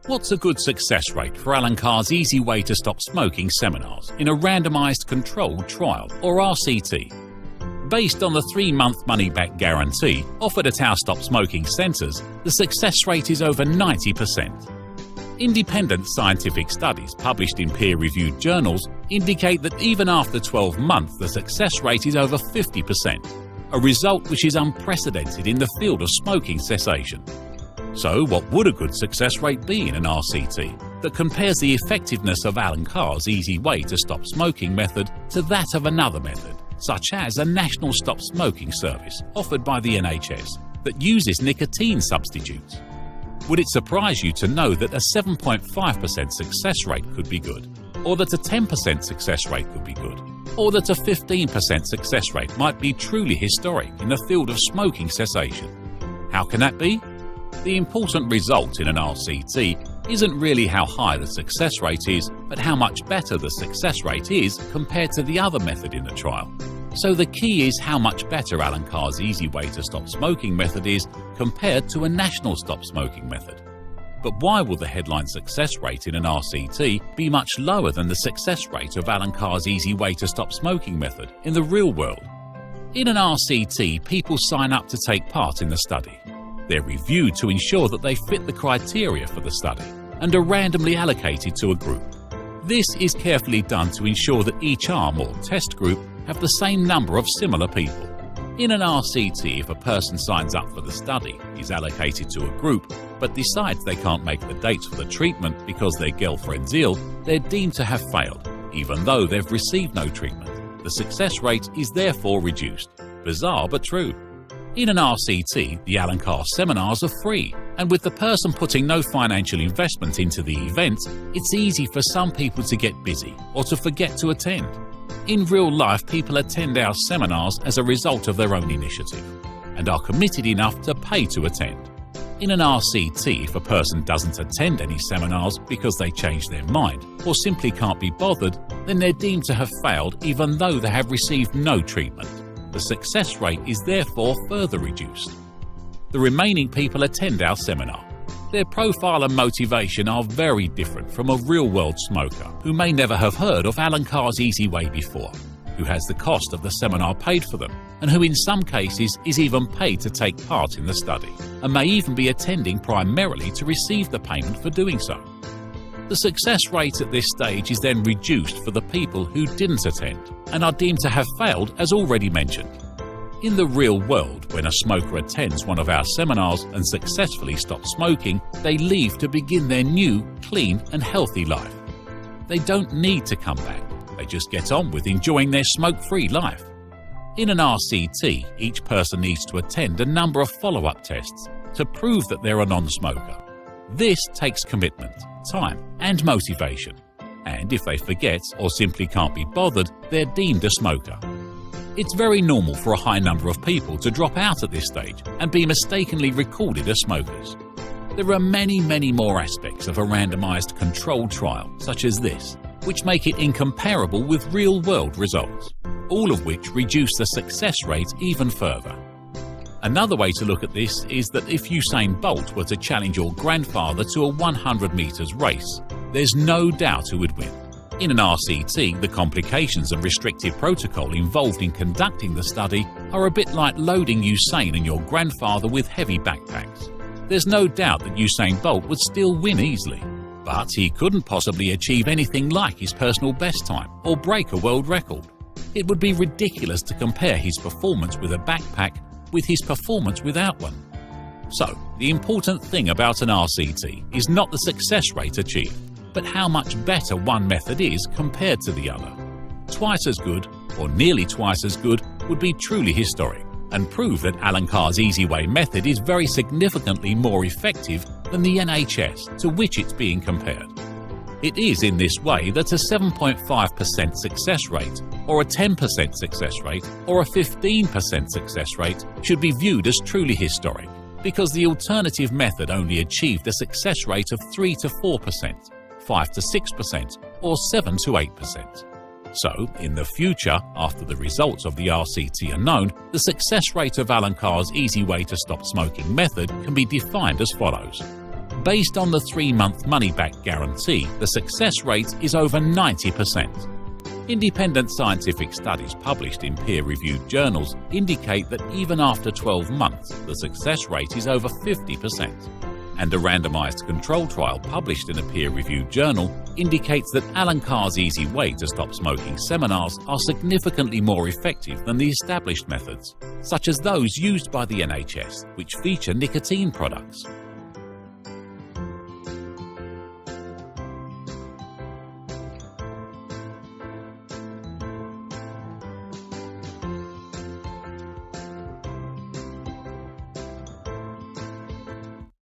What's a good success rate for Alan Carr's Easyway to Stop Smoking seminars in a Randomised Controlled Trial, or RCT? Based on the 3-month money-back guarantee offered at our stop smoking centres, the success rate is over 90%. Independent scientific studies published in peer-reviewed journals indicate that even after 12 months the success rate is over 50%, a result which is unprecedented in the field of smoking cessation. So what would a good success rate be in an RCT that compares the effectiveness of Alan Carr's Easyway to Stop Smoking method to that of another method, such as a National Sop Smoking Service offered by the NHS that uses nicotine substitutes? Would it surprise you to know that a 7.5% success rate could be good, or that a 10% success rate could be good, or that a 15% success rate might be truly historic in the field of smoking cessation? How can that be? The important result in an RCT isn't really how high the success rate is, but how much better the success rate is compared to the other method in the trial. So the key is how much better Alan Carr's Easyway to Stop Smoking method is compared to a National Stop Smoking method. But why will the headline success rate in an RCT be much lower than the success rate of Alan Carr's Easyway to Stop Smoking method in the real world? In an RCT, people sign up to take part in the study. They're reviewed to ensure that they fit the criteria for the study and are randomly allocated to a group. This is carefully done to ensure that each arm or test group have the same number of similar people. In an RCT, if a person signs up for the study, is allocated to a group, but decides they can't make the dates for the treatment because their girlfriend's ill, they're deemed to have failed, even though they've received no treatment. The success rate is therefore reduced. Bizarre but true. In an RCT, the Alan Carr seminars are free, and with the person putting no financial investment into the event, it's easy for some people to get busy or to forget to attend. In real life, people attend our seminars as a result of their own initiative, and are committed enough to pay to attend. In an RCT, if a person doesn't attend any seminars because they change their mind or simply can't be bothered, then they're deemed to have failed even though they have received no treatment. The success rate is therefore further reduced. The remaining people attend our seminar. Their profile and motivation are very different from a real-world smoker who may never have heard of Alan Carr's Easyway before, who has the cost of the seminar paid for them, and who in some cases is even paid to take part in the study, and may even be attending primarily to receive the payment for doing so. The success rate at this stage is then reduced for the people who didn't attend and are deemed to have failed, as already mentioned. In the real world, when a smoker attends one of our seminars and successfully stops smoking, they leave to begin their new, clean and healthy life. They don't need to come back, they just get on with enjoying their smoke-free life. In an RCT, each person needs to attend a number of follow-up tests to prove that they're a non-smoker. This takes commitment, time and motivation, and if they forget or simply can't be bothered, they're deemed a smoker. It's very normal for a high number of people to drop out at this stage and be mistakenly recorded as smokers. There are many more aspects of a randomised controlled trial, such as this, which make it incomparable with real-world results, all of which reduce the success rate even further. Another way to look at this is that if Usain Bolt were to challenge your grandfather to a 100 metres race, there's no doubt who would win. In an RCT, the complications and restrictive protocol involved in conducting the study are a bit like loading Usain and your grandfather with heavy backpacks. There's no doubt that Usain Bolt would still win easily, but he couldn't possibly achieve anything like his personal best time or break a world record. It would be ridiculous to compare his performance with a backpack with his performance without one. So, the important thing about an RCT is not the success rate achieved, but how much better one method is compared to the other. Twice as good, or nearly twice as good, would be truly historic, and prove that Alan Carr's Easyway method is very significantly more effective than the NHS to which it's being compared. It is in this way that a 7.5% success rate, or a 10% success rate, or a 15% success rate should be viewed as truly historic, because the alternative method only achieved a success rate of 3 to 4%, 5 to 6%, or 7 to 8%. So, in the future, after the results of the RCT are known, the success rate of Alan Carr's Easyway to Stop Smoking method can be defined as follows. Based on the 3-month money-back guarantee, the success rate is over 90%. Independent scientific studies published in peer-reviewed journals indicate that even after 12 months, the success rate is over 50%. And a randomised controlled trial published in a peer-reviewed journal indicates that Alan Carr's Easyway to Stop Smoking seminars are significantly more effective than the established methods, such as those used by the NHS, which feature nicotine products.